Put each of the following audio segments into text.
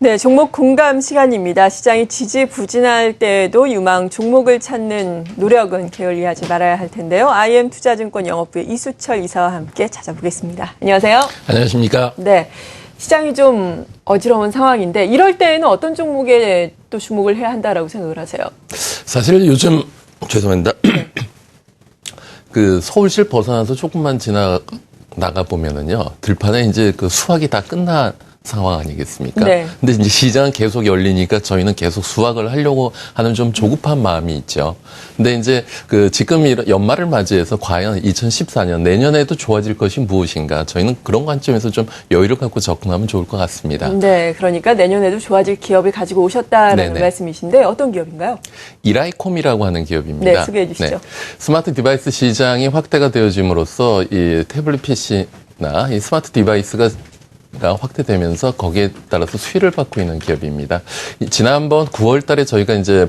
네, 종목 공감 시간입니다. 시장이 지지부진할 때에도 유망 종목을 찾는 노력은 게을리하지 말아야 할 텐데요. IM투자증권 영업부의 이수철 이사와 함께 찾아보겠습니다. 안녕하세요. 안녕하십니까. 네, 시장이 좀 어지러운 상황인데 이럴 때에는 어떤 종목에 또 주목을 해야 한다라고 생각을 하세요? 사실 요즘 죄송합니다. 그 서울시를 벗어나서 조금만 나가 보면은요, 들판에 이제 그 수확이 다 끝난 상황 아니겠습니까? 네. 근데 이제 시장은 계속 열리니까 저희는 계속 수확을 하려고 하는 좀 조급한 마음이 있죠. 근데 이제 그 지금 연말을 맞이해서 과연 2014년 내년에도 좋아질 것이 무엇인가? 저희는 그런 관점에서 좀 여유를 갖고 접근하면 좋을 것 같습니다. 네, 그러니까 내년에도 좋아질 기업을 가지고 오셨다는 네네. 말씀이신데 어떤 기업인가요? 이라이콤이라고 하는 기업입니다. 네, 소개해 주시죠. 스마트 디바이스 시장이 확대가 되어짐으로써 이 태블릿 PC나 이 스마트 디바이스가 확대되면서 거기에 따라서 수혜를 받고 있는 기업입니다. 지난번 9월 달에 저희가 이제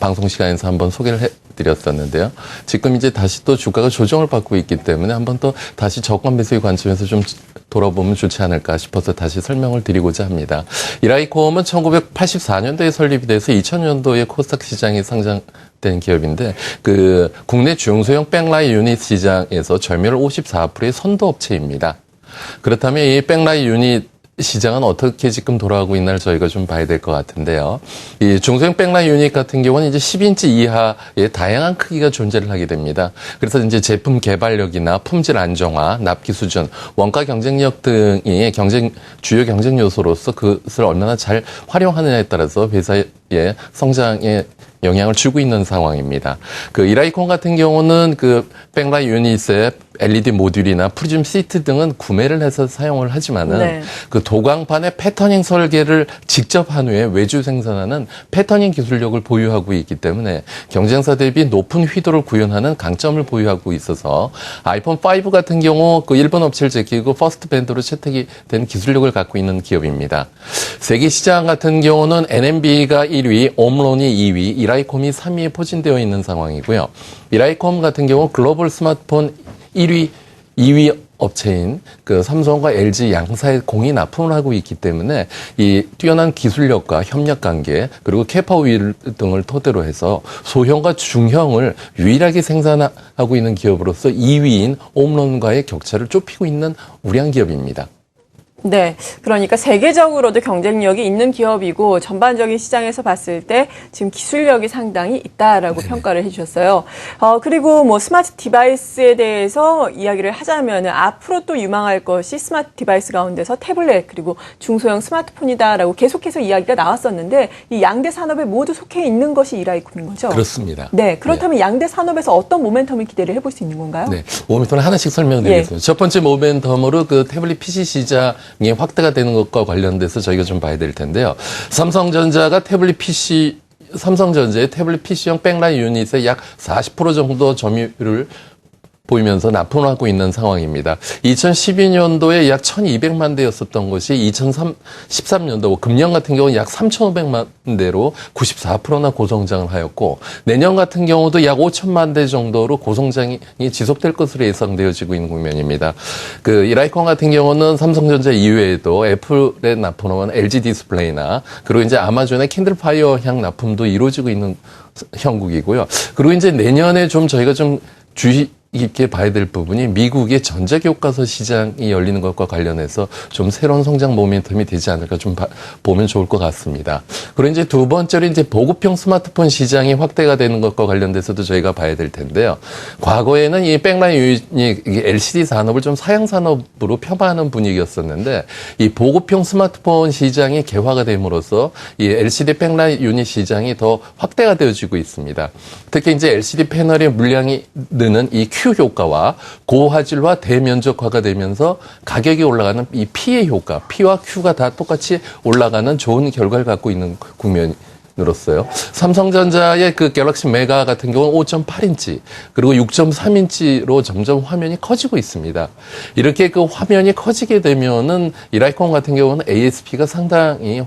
방송 시간에서 한번 소개를 해드렸었는데요. 지금 이제 다시 또 주가가 조정을 받고 있기 때문에 한번 또 다시 저가 매수의 관점에서 좀 돌아보면 좋지 않을까 싶어서 다시 설명을 드리고자 합니다. 이라이콤은 1984년도에 설립이 돼서 2000년도에 코스닥 시장에 상장된 기업인데 그 국내 중소형 백라이 유닛 시장에서 점유율 54%의 선도 업체입니다. 그렇다면 이 백라이 유닛 시장은 어떻게 지금 돌아가고 있나를 저희가 좀 봐야 될 것 같은데요. 이 중소형 백라이 유닛 같은 경우는 이제 10인치 이하의 다양한 크기가 존재를 하게 됩니다. 그래서 이제 제품 개발력이나 품질 안정화, 납기 수준, 원가 경쟁력 등이 주요 경쟁 요소로서 그것을 얼마나 잘 활용하느냐에 따라서 회사의 성장에 영향을 주고 있는 상황입니다. 그 이라이콤 같은 경우는 그 백라이 유닛의 LED 모듈이나 프리즘 시트 등은 구매를 해서 사용을 하지만은 네. 그 도광판의 패터닝 설계를 직접 한 후에 외주 생산하는 패터닝 기술력을 보유하고 있기 때문에 경쟁사 대비 높은 휘도를 구현하는 강점을 보유하고 있어서 아이폰 5 같은 경우 그 일본 업체를 제끼고 퍼스트 밴드로 채택이 된 기술력을 갖고 있는 기업입니다. 세계 시장 같은 경우는 NMB가 1위, 옴론이 2위, 이라이콤이 3위에 포진되어 있는 상황이고요. 이라이콤 같은 경우 글로벌 스마트폰 1위, 2위 업체인 그 삼성과 LG 양사에 공이 납품을 하고 있기 때문에 이 뛰어난 기술력과 협력 관계 그리고 캐파 우위 등을 토대로 해서 소형과 중형을 유일하게 생산하고 있는 기업으로서 2위인 옴론과의 격차를 좁히고 있는 우량 기업입니다. 네, 그러니까 세계적으로도 경쟁력이 있는 기업이고 전반적인 시장에서 봤을 때 지금 기술력이 상당히 있다라고 평가를 해주셨어요. 그리고 뭐 스마트 디바이스에 대해서 이야기를 하자면 앞으로 또 유망할 것이 스마트 디바이스 가운데서 태블릿 그리고 중소형 스마트폰이다라고 계속해서 이야기가 나왔었는데 이 양대 산업에 모두 속해 있는 것이 이라이콤인 거죠? 그렇습니다. 네, 그렇다면 양대 산업에서 어떤 모멘텀을 기대를 해볼 수 있는 건가요? 네, 모멘텀을 하나씩 설명드리겠습니다. 첫 번째 모멘텀으로 그 태블릿 PC 시장 확대가 되는 것과 관련돼서 저희가 좀 봐야 될 텐데요. 삼성전자의 태블릿 PC형 백라이 유닛의 약 40% 정도 점유율을 보이면서 납품을 하고 있는 상황입니다. 2012년도에 약 1,200만 대였었던 것이 2013년도 금년 같은 경우는 약 3,500만 대로 94%나 고성장을 하였고 내년 같은 경우도 약 5천만 대 정도로 고성장이 지속될 것으로 예상되어지고 있는 국면입니다. 그 이라이콤 같은 경우는 삼성전자 이외에도 애플에 납품한 LG 디스플레이나 그리고 이제 아마존의 킨들파이어향 납품도 이루어지고 있는 형국이고요. 그리고 이제 내년에 좀 저희가 좀 주의 깊게 봐야 될 부분이 미국의 전자교과서 시장이 열리는 것과 관련해서 좀 새로운 성장 모멘텀이 되지 않을까 좀 보면 좋을 것 같습니다. 그리고 이제 두 번째로 이제 보급형 스마트폰 시장이 확대가 되는 것과 관련돼서도 저희가 봐야 될 텐데요. 과거에는 이 백라이 유닛 LCD 산업을 좀 사양 산업으로 폄하하는 분위기였었는데 이 보급형 스마트폰 시장이 개화가 됨으로써 이 LCD 백라이 유닛 시장이 더 확대가 되어지고 있습니다. 특히 이제 LCD 패널의 물량이 느는 이 Q 효과와 고화질화 대면적화가 되면서 가격이 올라가는 이 P의 효과, P와 Q가 다 똑같이 올라가는 좋은 결과를 갖고 있는 국면으로서요. 삼성전자의 그 갤럭시 메가 같은 경우는 5.8인치 그리고 6.3인치로 점점 화면이 커지고 있습니다. 이렇게 그 화면이 커지게 되면은 이라이콤 같은 경우는 ASP가 상당히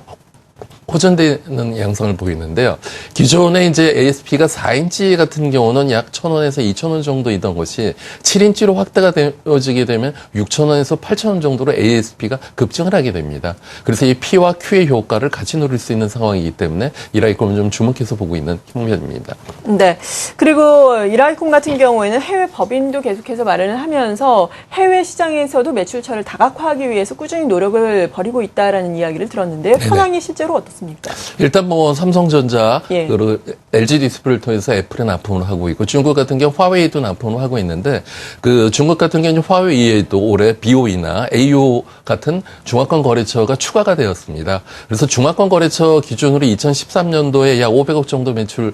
호전되는 양상을 보이는데요. 기존에 이제 ASP가 4인치 같은 경우는 약 1,000원에서 2,000원 정도이던 것이 7인치로 확대가 되어지게 되면 6,000원에서 8,000원 정도로 ASP가 급증을 하게 됩니다. 그래서 이 P와 Q의 효과를 같이 누릴 수 있는 상황이기 때문에 이라이콤은 좀 주목해서 보고 있는 형편입니다. 네. 그리고 이라이콤 같은 경우에는 해외 법인도 계속해서 마련을 하면서 해외 시장에서도 매출처를 다각화하기 위해서 꾸준히 노력을 벌이고 있다라는 이야기를 들었는데요. 현황이 실제로 어떻습니까? 일단 뭐 삼성전자, 예. 그리고 LG 디스플레이를 통해서 애플에 납품을 하고 있고 중국 같은 경우 화웨이도 납품을 하고 있는데 그 중국 같은 경우는 화웨이에도 올해 BOE나 AO 같은 중화권 거래처가 추가가 되었습니다. 그래서 중화권 거래처 기준으로 2013년도에 약 500억 정도 매출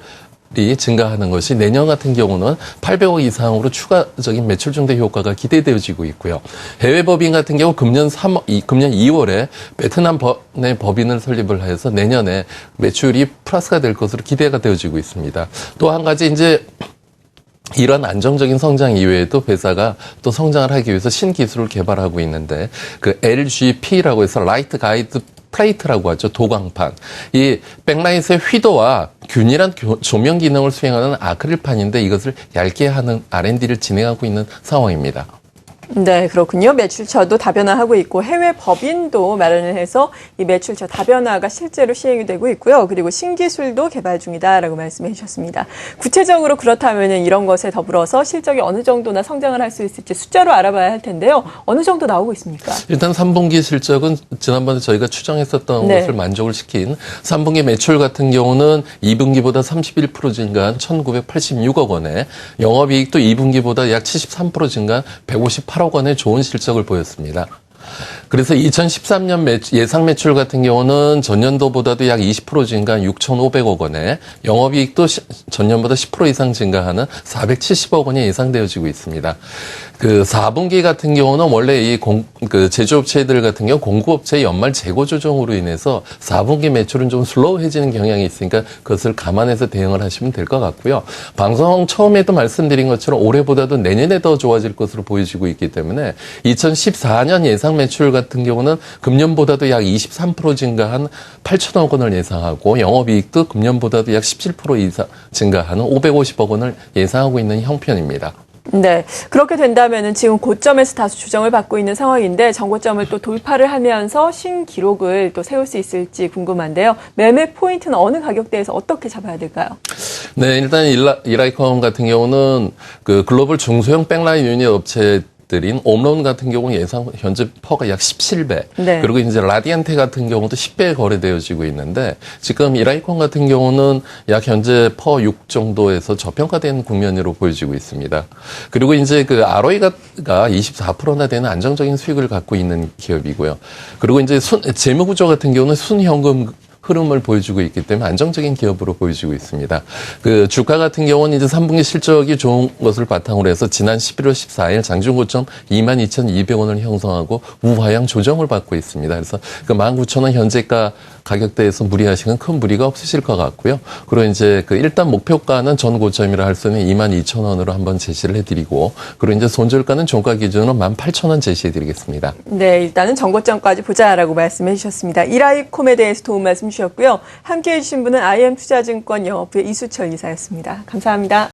이 증가하는 것이 내년 같은 경우는 800억 이상으로 추가적인 매출 증대 효과가 기대되어지고 있고요. 해외 법인 같은 경우 금년 2월에 베트남의 법인을 설립을 해서 내년에 매출이 플러스가 될 것으로 기대가 되어지고 있습니다. 또 한 가지 이제 이런 안정적인 성장 이외에도 회사가 또 성장을 하기 위해서 신기술을 개발하고 있는데 그 LGP라고 해서 라이트 가이드 플레이트라고 하죠. 도광판. 이 백라이트의 휘도와 균일한 조명 기능을 수행하는 아크릴판인데 이것을 얇게 하는 R&D를 진행하고 있는 상황입니다. 네, 그렇군요. 매출처도 다변화하고 있고 해외 법인도 마련을 해서 이 매출처 다변화가 실제로 시행이 되고 있고요. 그리고 신기술도 개발 중이다라고 말씀해 주셨습니다. 구체적으로 그렇다면 이런 것에 더불어서 실적이 어느 정도나 성장을 할 수 있을지 숫자로 알아봐야 할 텐데요. 어느 정도 나오고 있습니까? 일단 3분기 실적은 지난번에 저희가 추정했었던 네. 것을 만족을 시킨 3분기 매출 같은 경우는 2분기보다 31% 증가한 1,986억 원에 영업이익도 2분기보다 약 73% 증가한 158억 원의 좋은 실적을 보였습니다. 그래서 2013년 예상 매출 같은 경우는 전년도보다도 약 20% 증가한 6,500억 원에 영업이익도 전년보다 10% 이상 증가하는 470억 원이 예상되어지고 있습니다. 그 4분기 같은 경우는 원래 그 제조업체들 같은 경우 공급업체의 연말 재고 조정으로 인해서 4분기 매출은 좀 슬로우해지는 경향이 있으니까 그것을 감안해서 대응을 하시면 될 것 같고요. 방송 처음에도 말씀드린 것처럼 올해보다도 내년에 더 좋아질 것으로 보여지고 있기 때문에 2014년 예상 매출 같은 경우는 금년보다도 약 23% 증가한 8천억 원을 예상하고 영업이익도 금년보다도 약 17% 이상 증가하는 550억 원을 예상하고 있는 형편입니다. 네. 그렇게 된다면은 지금 고점에서 다소 조정을 받고 있는 상황인데 정고점을 또 돌파를 하면서 신기록을 또 세울 수 있을지 궁금한데요. 매매 포인트는 어느 가격대에서 어떻게 잡아야 될까요? 네, 일단 이라이컴 같은 경우는 그 글로벌 중소형 백라이트 유닛 업체 들인 옴론 같은 경우는 예상 현재 퍼가 약 17배. 네. 그리고 이제 라디안테 같은 경우도 10배 거래되어지고 있는데 지금 이라이콘 같은 경우는 약 현재 퍼 6 정도에서 저평가된 국면으로 보여지고 있습니다. 그리고 이제 그 ROE가 24%나 되는 안정적인 수익을 갖고 있는 기업이고요. 그리고 이제 재무 구조 같은 경우는 순현금 흐름을 보여주고 있기 때문에 안정적인 기업으로 보여지고 있습니다. 그 주가 같은 경우는 이제 3분기 실적이 좋은 것을 바탕으로 해서 지난 11월 14일 장중고점 22,200원을 형성하고 우하향 조정을 받고 있습니다. 그래서 그 19,000원 현재가 가격대에서 무리하시는 큰 무리가 없으실 것 같고요. 그리고 이제 그 일단 목표가는 전 고점이라 할 수 있는 22,000원으로 한번 제시를 해드리고 그리고 이제 손절가는 종가 기준으로 18,000원 제시해드리겠습니다. 네, 일단은 정고점까지 보자라고 말씀해 주셨습니다. 이라이콤에 대해서 도움 말씀 주셨고요. 함께해 주신 분은 IM투자증권 영업부의 이수철 이사였습니다. 감사합니다.